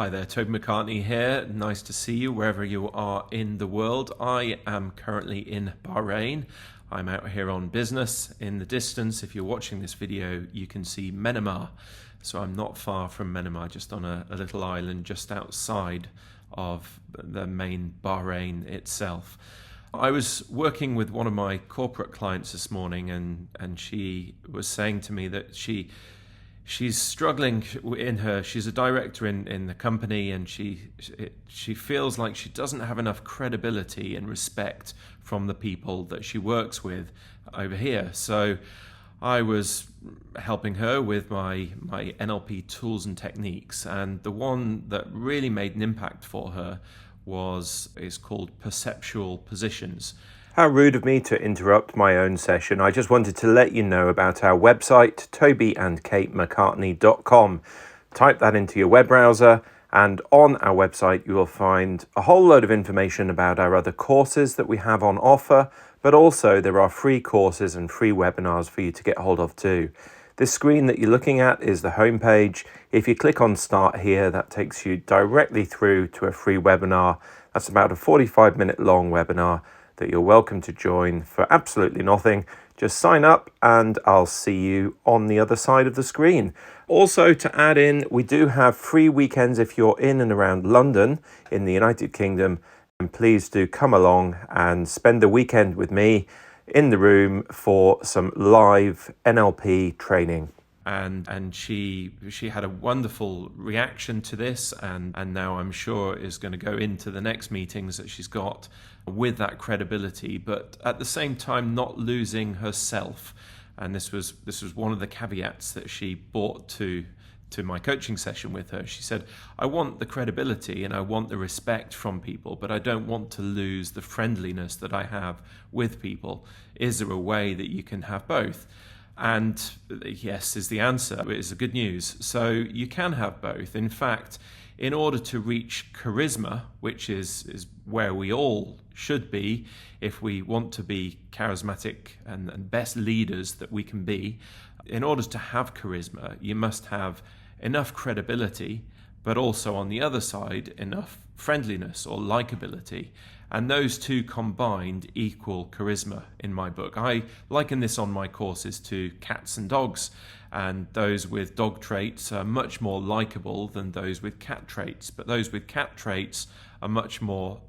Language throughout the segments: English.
Hi there, Toby McCartney here. Nice to see you wherever you are in the world. I am currently in Bahrain. I'm out here on business. In the distance, if you're watching this video, you can see Menamar. So I'm not far from Menamar, just on a little island just outside of the main Bahrain itself. I was working with one of my corporate clients this morning, and she was saying to me that she's struggling she's a director in the company, and she feels like she doesn't have enough credibility and respect from the people that she works with over here. So I was helping her with my NLP tools and techniques, and the one that really made an impact for her is called Perceptual Positions. How rude of me to interrupt my own session. I just wanted to let you know about our website, tobyandkatemccartney.com. Type that into your web browser, and on our website you will find a whole load of information about our other courses that we have on offer, but also there are free courses and free webinars for you to get hold of too. This screen that you're looking at is the home page. If you click on Start here, that takes you directly through to a free webinar. That's about a 45-minute long webinar that you're welcome to join for absolutely nothing. Just sign up and I'll see you on the other side of the screen. Also, to add in, we do have free weekends if you're in and around London in the United Kingdom. And please do come along and spend the weekend with me in the room for some live NLP training. And she had a wonderful reaction to this, and now I'm sure is going to go into the next meetings that she's got with that credibility, but at the same time not losing herself. And this was one of the caveats that she brought to my coaching session with her. She said, I want the credibility and I want the respect from people, but I don't want to lose the friendliness that I have with people. Is there a way that you can have both? And yes is the answer. It's the good news. So you can have both. In fact, in order to reach charisma, which is where we all should be if we want to be charismatic and best leaders that we can be, in order to have charisma, you must have enough credibility, but also on the other side, enough friendliness or likability. And those two combined equal charisma in my book. I liken this on my courses to cats and dogs, and those with dog traits are much more likable than those with cat traits, but those with cat traits are much more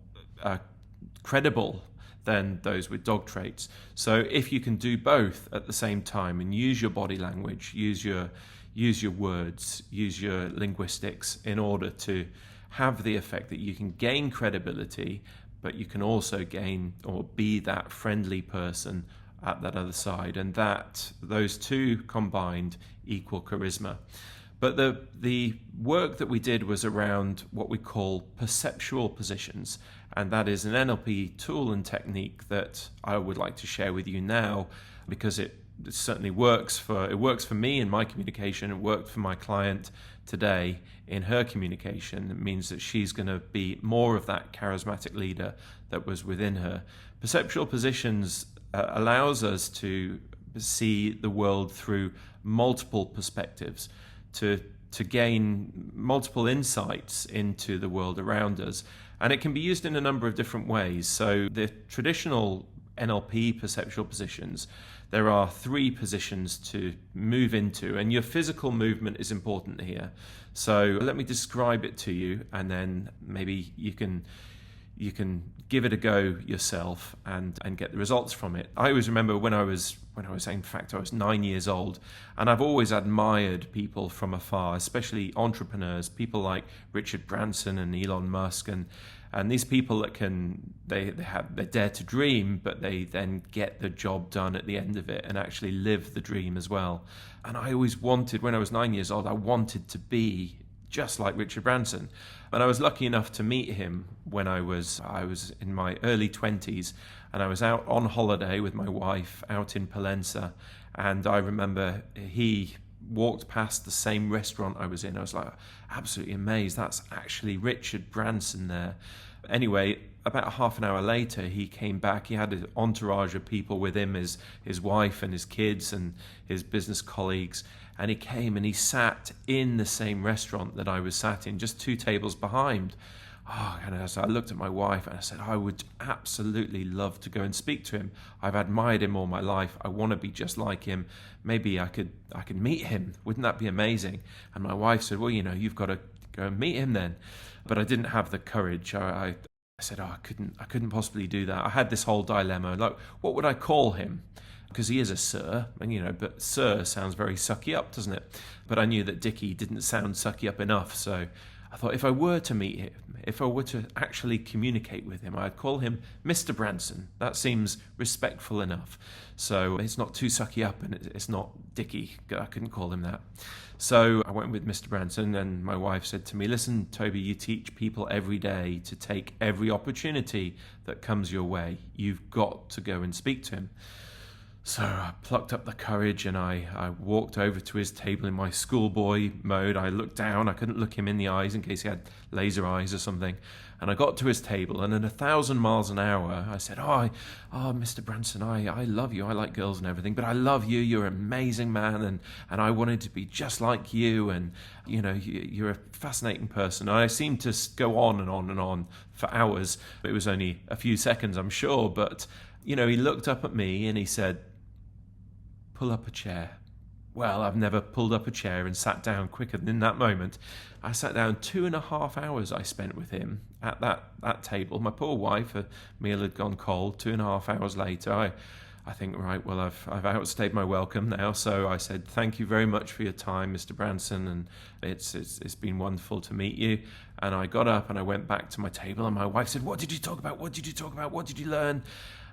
credible than those with dog traits. So if you can do both at the same time and use your body language, use your words, use your linguistics in order to have the effect that you can gain credibility, but you can also gain or be that friendly person at that other side, and that those two combined equal charisma. But the work that we did was around what we call perceptual positions, and that is an NLP tool and technique that I would like to share with you now, because it certainly works for me in my communication. It worked for my client today in her communication. It means that she's going to be more of that charismatic leader that was within her. Perceptual positions allows us to see the world through multiple perspectives, to gain multiple insights into the world around us. And it can be used in a number of different ways. So the traditional NLP perceptual positions, there are 3 positions to move into, and your physical movement is important here. So let me describe it to you, and then maybe you can give it a go yourself and get the results from it. I always remember when I was 9 years old, and I've always admired people from afar, especially entrepreneurs, people like Richard Branson and Elon Musk, and these people that they dare to dream, but they then get the job done at the end of it and actually live the dream as well. And I always wanted, when I was 9 years old, I wanted to be just like Richard Branson. And I was lucky enough to meet him when I was in my early 20s, and I was out on holiday with my wife out in Palencia, and I remember he walked past the same restaurant I was in. I was like absolutely amazed. That's actually Richard Branson there. Anyway, about half an hour later, he came back. He had an entourage of people with him, his wife and his kids and his business colleagues. And he came and he sat in the same restaurant that I was sat in, just 2 tables behind. Oh, and so I looked at my wife and I said, I would absolutely love to go and speak to him. I've admired him all my life. I want to be just like him. Maybe I could meet him. Wouldn't that be amazing? And my wife said, well, you've got to go and meet him then. But I didn't have the courage. I said, I couldn't possibly do that. I had this whole dilemma. Like, what would I call him? Because he is a sir, and but sir sounds very sucky up, doesn't it? But I knew that Dickie didn't sound sucky up enough, so I thought if I were to meet him, if I were to actually communicate with him, I'd call him Mr. Branson. That seems respectful enough. So it's not too sucky up and it's not Dickie. I couldn't call him that. So I went with Mr. Branson, and my wife said to me, listen, Toby, you teach people every day to take every opportunity that comes your way. You've got to go and speak to him. So I plucked up the courage and I walked over to his table in my schoolboy mode. I looked down. I couldn't look him in the eyes in case he had laser eyes or something. And I got to his table, and at 1,000 miles an hour, I said, Mr. Branson, I love you. I like girls and everything, but I love you. You're an amazing man, and I wanted to be just like you. And, you're a fascinating person. And I seemed to go on and on and on for hours. It was only a few seconds, I'm sure. But, he looked up at me and he said, pull up a chair. Well, I've never pulled up a chair and sat down quicker than in that moment. I sat down. 2.5 hours I spent with him at that table. My poor wife, her meal had gone cold. 2.5 hours later, I think, right, well, I've outstayed my welcome now. So I said, thank you very much for your time, Mr. Branson, and it's been wonderful to meet you. And I got up and I went back to my table, and my wife said, what did you talk about? What did you talk about? What did you learn?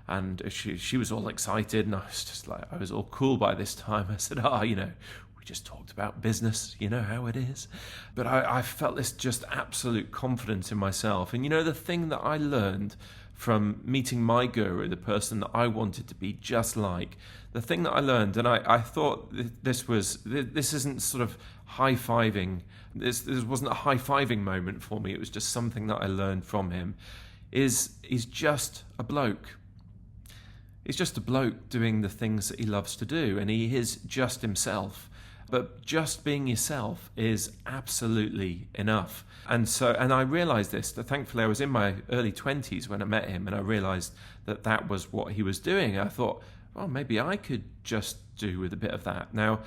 And she was all excited, and I was just like, I was all cool by this time. I said, we just talked about business, you know how it is. But I felt this just absolute confidence in myself. And the thing that I learned from meeting my guru, the person that I wanted to be just like, the thing that I learned, and I thought this isn't sort of high-fiving, this wasn't a high-fiving moment for me, it was just something that I learned from him, is he's just a bloke. He's just a bloke doing the things that he loves to do, and he is just himself. But just being yourself is absolutely enough. And I realized this, that thankfully I was in my early 20s when I met him, and I realized that was what he was doing. I thought, well, maybe I could just do with a bit of that. Now,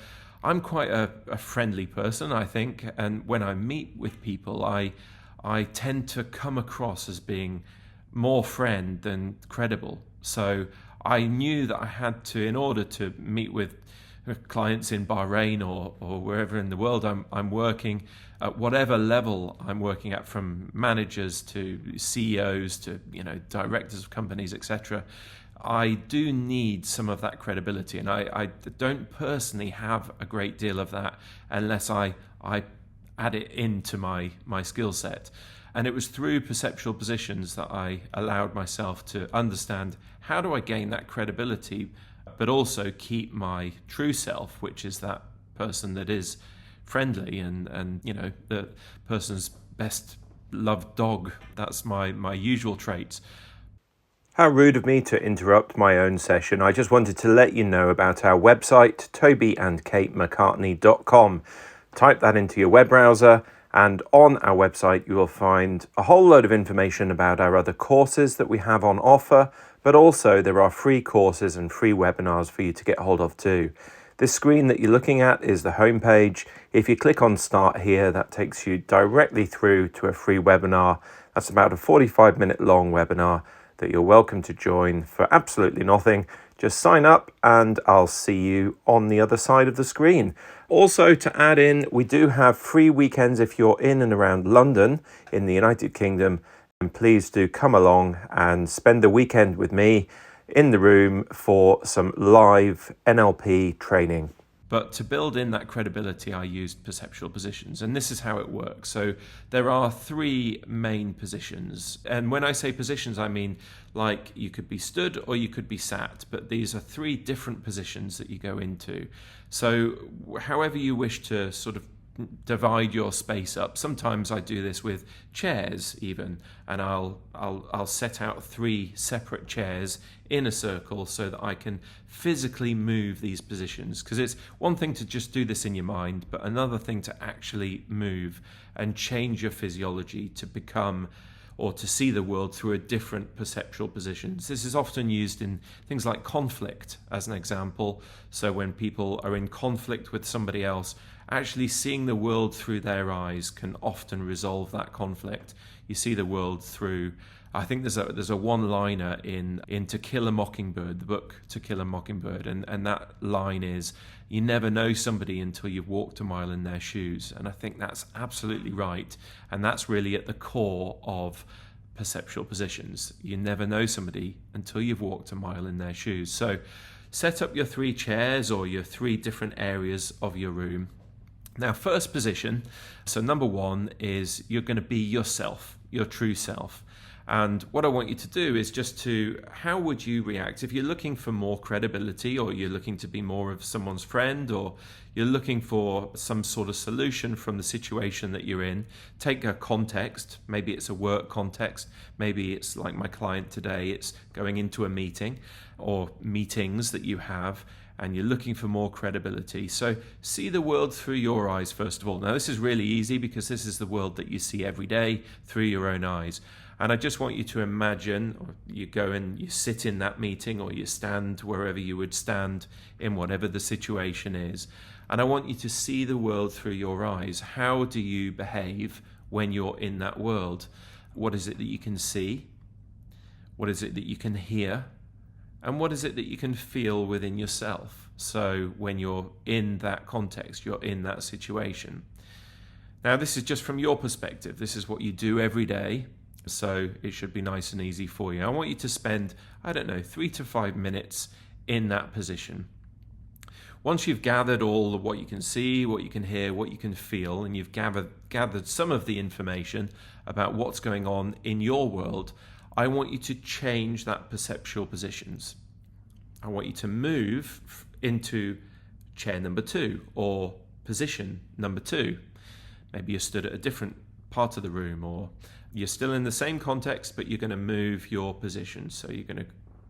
I'm quite a friendly person, I think, and when I meet with people, I tend to come across as being more friend than credible. So I knew that I had to, in order to meet with clients in Bahrain or wherever in the world I'm working, at whatever level I'm working at, from managers to CEOs to directors of companies, etc., I do need some of that credibility, and I don't personally have a great deal of that unless I add it into my skill set. And it was through Perceptual Positions that I allowed myself to understand, how do I gain that credibility, but also keep my true self, which is that person that is friendly and the person's best loved dog. That's my usual traits. How rude of me to interrupt my own session. I just wanted to let you know about our website, tobyandkatemccartney.com. Type that into your web browser, and on our website you will find a whole load of information about our other courses that we have on offer, but also there are free courses and free webinars for you to get hold of too. This screen that you're looking at is the homepage. If you click on Start here, that takes you directly through to a free webinar. That's about a 45-minute long webinar that you're welcome to join for absolutely nothing. Just sign up and I'll see you on the other side of the screen. Also, to add in, we do have free weekends if you're in and around London in the United Kingdom. And please do come along and spend the weekend with me in the room for some live NLP training. But to build in that credibility, I used Perceptual Positions, and this is how it works. So there are 3 main positions. And when I say positions, I mean like you could be stood or you could be sat, but these are 3 different positions that you go into. So however you wish to sort of divide your space up. Sometimes I do this with chairs even, and I'll set out 3 separate chairs in a circle so that I can physically move these positions, because it's one thing to just do this in your mind, but another thing to actually move and change your physiology to become or to see the world through a different perceptual positions. This is often used in things like conflict as an example. So when people are in conflict with somebody else, actually seeing the world through their eyes can often resolve that conflict. You see the world through, I think there's a one-liner in To Kill a Mockingbird, the book To Kill a Mockingbird, and that line is, you never know somebody until you've walked a mile in their shoes. And I think that's absolutely right. And that's really at the core of perceptual positions. You never know somebody until you've walked a mile in their shoes. So set up your 3 chairs or your 3 different areas of your room. Now, first position, so number 1 is you're going to be yourself, your true self. And what I want you to do is just how would you react if you're looking for more credibility, or you're looking to be more of someone's friend, or you're looking for some sort of solution from the situation that you're in. Take a context, maybe it's a work context, maybe it's like my client today, it's going into a meeting or meetings that you have, and you're looking for more credibility. So see the world through your eyes, first of all. Now, this is really easy because this is the world that you see every day through your own eyes. And I just want you to imagine, or you go and you sit in that meeting, or you stand wherever you would stand in whatever the situation is. And I want you to see the world through your eyes. How do you behave when you're in that world? What is it that you can see? What is it that you can hear? And what is it that you can feel within yourself? So when you're in that context, you're in that situation. Now, this is just from your perspective. This is what you do every day. So it should be nice and easy for you. I want you to spend, 3 to 5 minutes in that position. Once you've gathered all of what you can see, what you can hear, what you can feel, and you've gathered some of the information about what's going on in your world, I want you to change that perceptual positions. I want you to move into chair number 2 or position number 2. Maybe you're stood at a different part of the room, or you're still in the same context, but you're going to move your position. So you're going to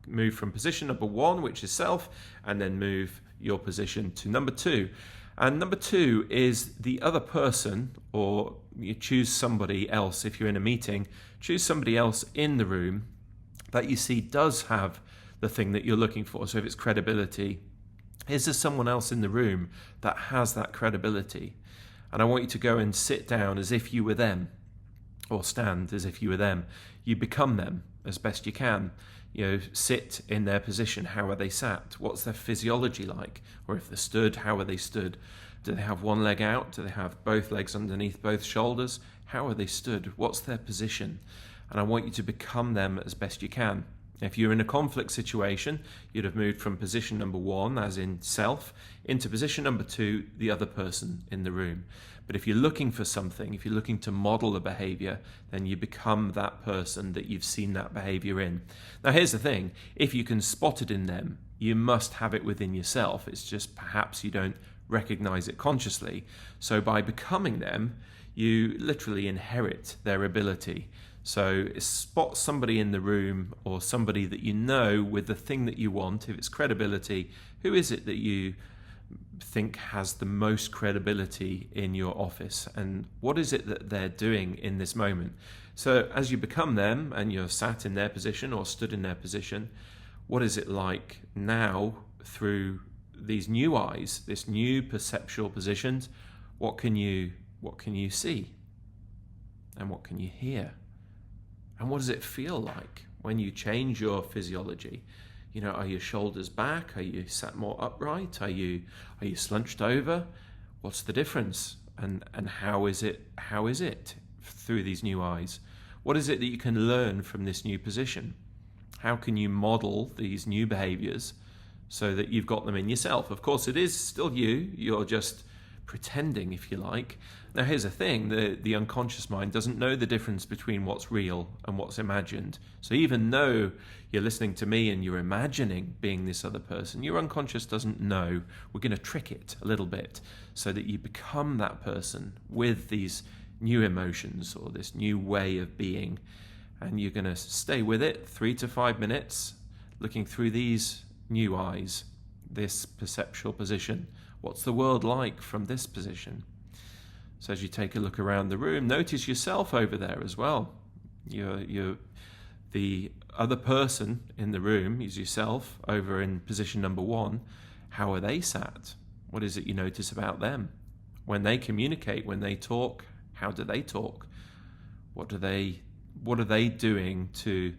move from position number 1, which is self, and then move your position to number 2. And number 2 is the other person, or you choose somebody else. If you're in a meeting, choose somebody else in the room that you see does have the thing that you're looking for. So if it's credibility, is there someone else in the room that has that credibility? And I want you to go and sit down as if you were them, or stand as if you were them. You become them as best you can. Sit in their position. How are they sat? What's their physiology like? Or if they're stood, how are they stood? Do they have one leg out? Do they have both legs underneath both shoulders? How are they stood? What's their position? And I want you to become them as best you can. If you're in a conflict situation, you'd have moved from position number 1, as in self, into position number 2, the other person in the room. But if you're looking for something, if you're looking to model a behavior, then you become that person that you've seen that behavior in. Now, here's the thing. If you can spot it in them, you must have it within yourself. It's just perhaps you don't recognize it consciously. So by becoming them, you literally inherit their ability. So spot somebody in the room, or somebody that you know with the thing that you want. If it's credibility, who is it that you think has the most credibility in your office, and what is it that they're doing in this moment? So as you become them and you're sat in their position or stood in their position, what is it like now through these new eyes, this new perceptual positions? What can you see? And what can you hear? And what does it feel like when you change your physiology? Are your shoulders back? Are you sat more upright? Are you slunched over? What's the difference? And how is it through these new eyes? What is it that you can learn from this new position? How can you model these new behaviors so that you've got them in yourself? Of course, it is still you. You're just pretending, if you like. Now here's the thing, the unconscious mind doesn't know the difference between what's real and what's imagined. So even though you're listening to me and you're imagining being this other person, your unconscious doesn't know. We're going to trick it a little bit so that you become that person with these new emotions or this new way of being. And you're going to stay with it 3 to 5 minutes, looking through these new eyes, this perceptual position. What's the world like from this position? So as you take a look around the room, notice yourself over there as well. You're the other person in the room is yourself over in position number 1. How are they sat? What is it you notice about them? When they communicate, when they talk, how do they talk? What are they doing to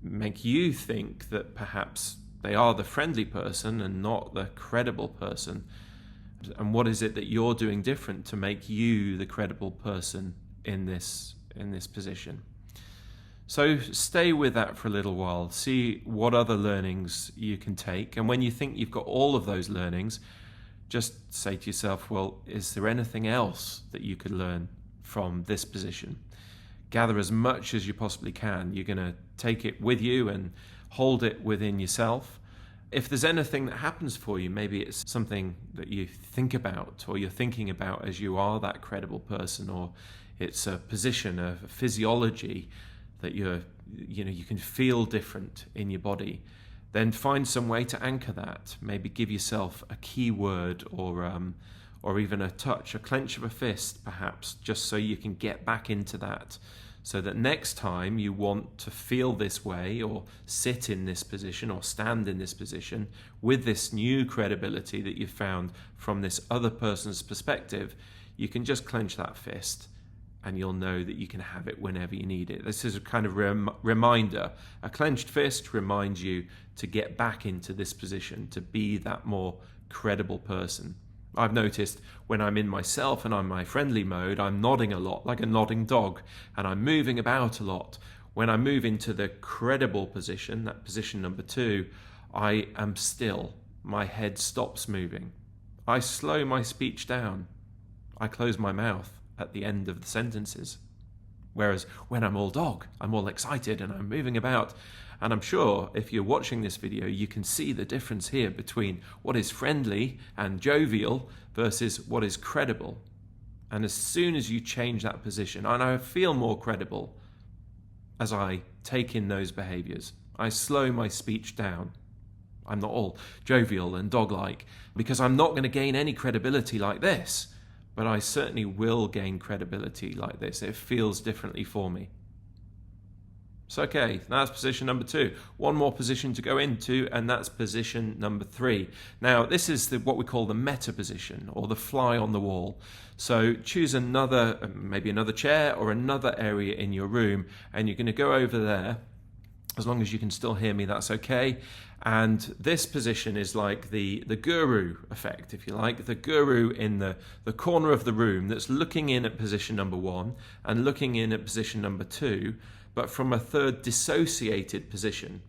make you think that perhaps they are the friendly person and not the credible person? And what is it that you're doing different to make you the credible person in this position? So stay with that for a little while. See what other learnings you can take. And when you think you've got all of those learnings, just say to yourself, well, is there anything else that you could learn from this position? Gather as much as you possibly can. You're going to take it with you and hold it within yourself. If there's anything that happens for you, maybe it's something that you think about or you're thinking about as you are that credible person, or it's a position, a physiology that you can feel different in your body, then find some way to anchor that. Maybe give yourself a key word or even a touch, a clench of a fist perhaps, just so you can get back into that. So that next time you want to feel this way or sit in this position or stand in this position with this new credibility that you've found from this other person's perspective, you can just clench that fist and you'll know that you can have it whenever you need it. This is a kind of reminder. A clenched fist reminds you to get back into this position, to be that more credible person. I've noticed when I'm in myself and I'm my friendly mode, I'm nodding a lot, like a nodding dog, and I'm moving about a lot. When I move into the credible position, that position number 2, I am still. My head stops moving. I slow my speech down. I close my mouth at the end of the sentences. Whereas when I'm all dog, I'm all excited and I'm moving about. And I'm sure if you're watching this video, you can see the difference here between what is friendly and jovial versus what is credible. And as soon as you change that position, and I feel more credible as I take in those behaviors, I slow my speech down. I'm not all jovial and dog-like because I'm not going to gain any credibility like this, but I certainly will gain credibility like this. It feels differently for me. So okay, that's position number 2. One more position to go into, and that's position number 3. Now, this is what we call the meta position, or the fly on the wall. So choose maybe another chair or another area in your room, and you're going to go over there. As long as you can still hear me, that's okay. And this position is like the guru effect, if you like. The guru in the corner of the room that's looking in at position number 1 and looking in at position number 2, but from a third dissociated position.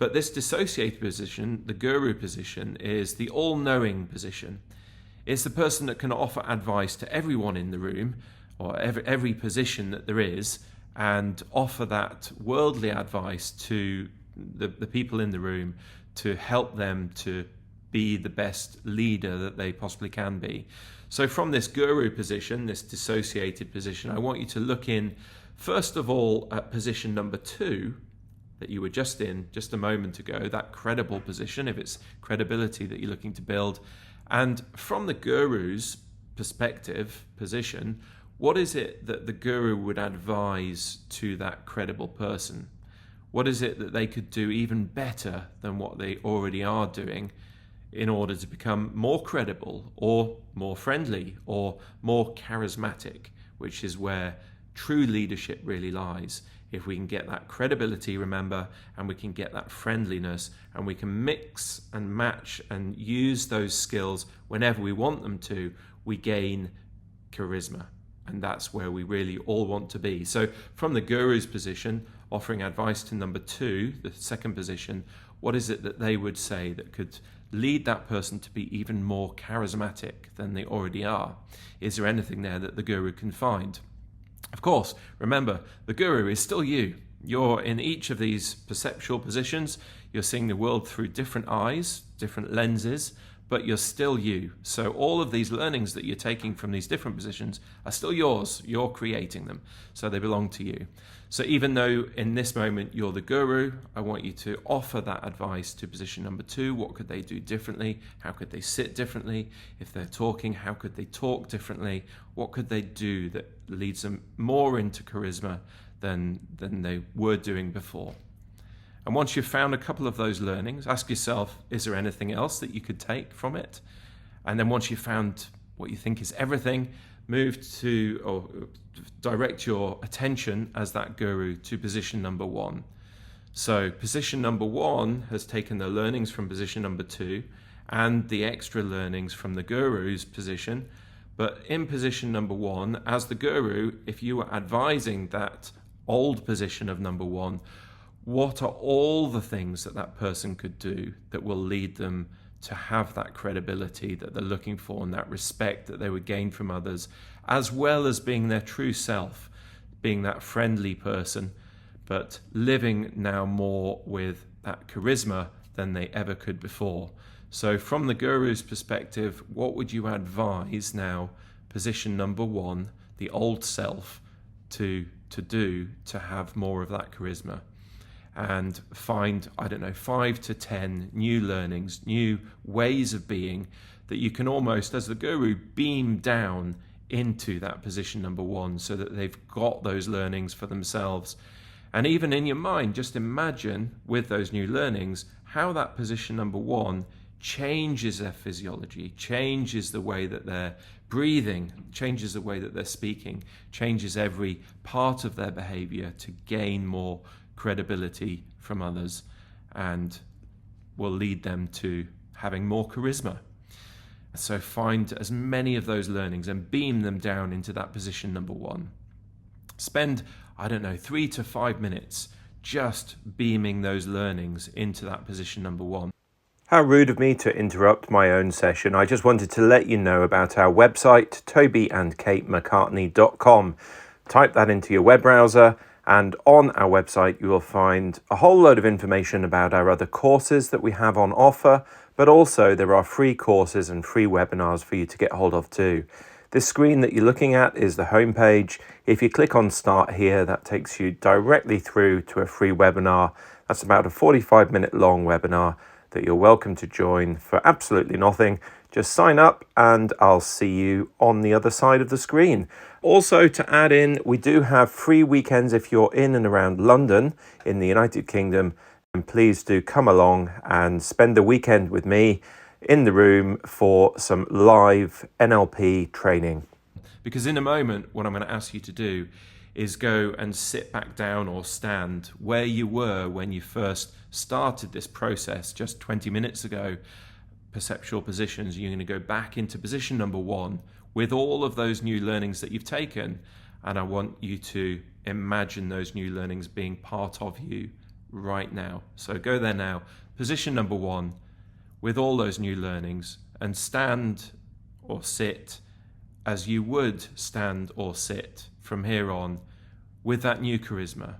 But this dissociated position, the guru position, is the all-knowing position. It's the person that can offer advice to everyone in the room, or every position that there is, and offer that worldly advice to the people in the room to help them to be the best leader that they possibly can be. So from this guru position, this dissociated position, I want you to look in, first of all, at position number 2 that you were just in just a moment ago, that credible position, if it's credibility that you're looking to build. And from the guru's perspective, position, what is it that the guru would advise to that credible person? What is it that they could do even better than what they already are doing in order to become more credible or more friendly or more charismatic, which is where true leadership really lies. If we can get that credibility, remember, and we can get that friendliness, and we can mix and match and use those skills whenever we want them to, we gain charisma. And that's where we really all want to be. So from the guru's position, offering advice to number 2, the second position, what is it that they would say that could lead that person to be even more charismatic than they already are? Is there anything there that the guru can find? Of course, remember, the guru is still you. You're in each of these perceptual positions. You're seeing the world through different eyes, different lenses, but you're still you. So all of these learnings that you're taking from these different positions are still yours. You're creating them, so they belong to you. So even though in this moment you're the guru, I want you to offer that advice to position number 2. What could they do differently? How could they sit differently? If they're talking, how could they talk differently? What could they do that leads them more into charisma than they were doing before? And once you've found a couple of those learnings, ask yourself, is there anything else that you could take from it? And then once you've found what you think is everything, move to or direct your attention as that guru to position number 1. So position number 1 has taken the learnings from position number 2 and the extra learnings from the guru's position. But in position number 1, as the guru, if you were advising that old position of number 1, what are all the things that person could do that will lead them to have that credibility that they're looking for and that respect that they would gain from others, as well as being their true self, being that friendly person, but living now more with that charisma than they ever could before. So from the guru's perspective, what would you advise now, position number 1, the old self, to do to have more of that charisma? And find, 5 to 10 new learnings, new ways of being that you can almost, as the guru, beam down into that position number 1 so that they've got those learnings for themselves. And even in your mind, just imagine with those new learnings how that position number 1 changes their physiology, changes the way that they're breathing, changes the way that they're speaking, changes every part of their behavior to gain more credibility from others, and will lead them to having more charisma. So find as many of those learnings and beam them down into that position number 1. Spend, 3 to 5 minutes just beaming those learnings into that position number 1. How rude of me to interrupt my own session. I just wanted to let you know about our website, tobyandkatemccartney.com. Type that into your web browser, and on our website you will find a whole load of information about our other courses that we have on offer, but also there are free courses and free webinars for you to get hold of too. This screen that you're looking at is the home page. If you click on Start here, that takes you directly through to a free webinar. That's about a 45-minute long webinar that you're welcome to join for absolutely nothing. Just sign up and I'll see you on the other side of the screen. Also, to add in, we do have free weekends if you're in and around London in the United Kingdom. And please do come along and spend the weekend with me in the room for some live NLP training. Because in a moment, what I'm going to ask you to do is go and sit back down or stand where you were when you first started this process just 20 minutes ago. Perceptual positions, you're going to go back into position number 1 with all of those new learnings that you've taken, and I want you to imagine those new learnings being part of you right now. So go there now, position number 1 with all those new learnings, and stand or sit as you would stand or sit from here on, with that new charisma,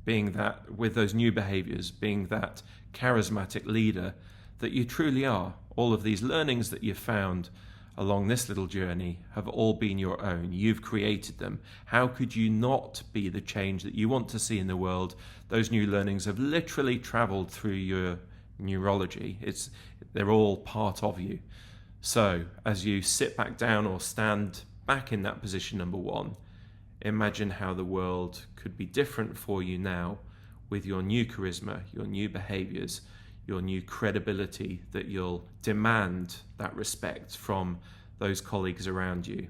being that, with those new behaviors, being that charismatic leader that you truly are. All of these learnings that you've found along this little journey have all been your own. You've created them. How could you not be the change that you want to see in the world? Those new learnings have literally traveled through your neurology. They're all part of you. So as you sit back down or stand back in that position number 1, imagine how the world could be different for you now with your new charisma, your new behaviors, your new credibility, that you'll demand that respect from those colleagues around you.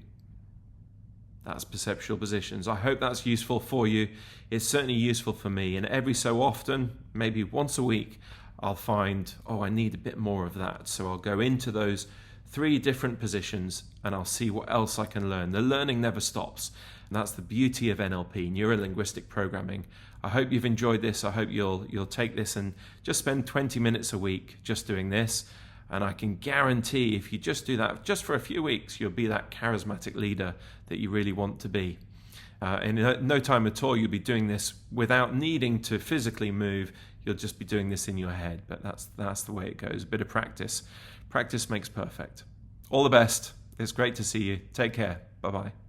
That's Perceptual Positions. I hope that's useful for you. It's certainly useful for me. And every so often, maybe once a week, I'll find, I need a bit more of that. So I'll go into those 3 different positions and I'll see what else I can learn. The learning never stops. And that's the beauty of NLP, neuro-linguistic programming. I hope you've enjoyed this. I hope you'll take this and just spend 20 minutes a week just doing this. And I can guarantee if you just do that just for a few weeks, you'll be that charismatic leader that you really want to be. In no time at all, you'll be doing this without needing to physically move. You'll just be doing this in your head. But that's the way it goes. A bit of practice. Practice makes perfect. All the best. It's great to see you. Take care. Bye-bye.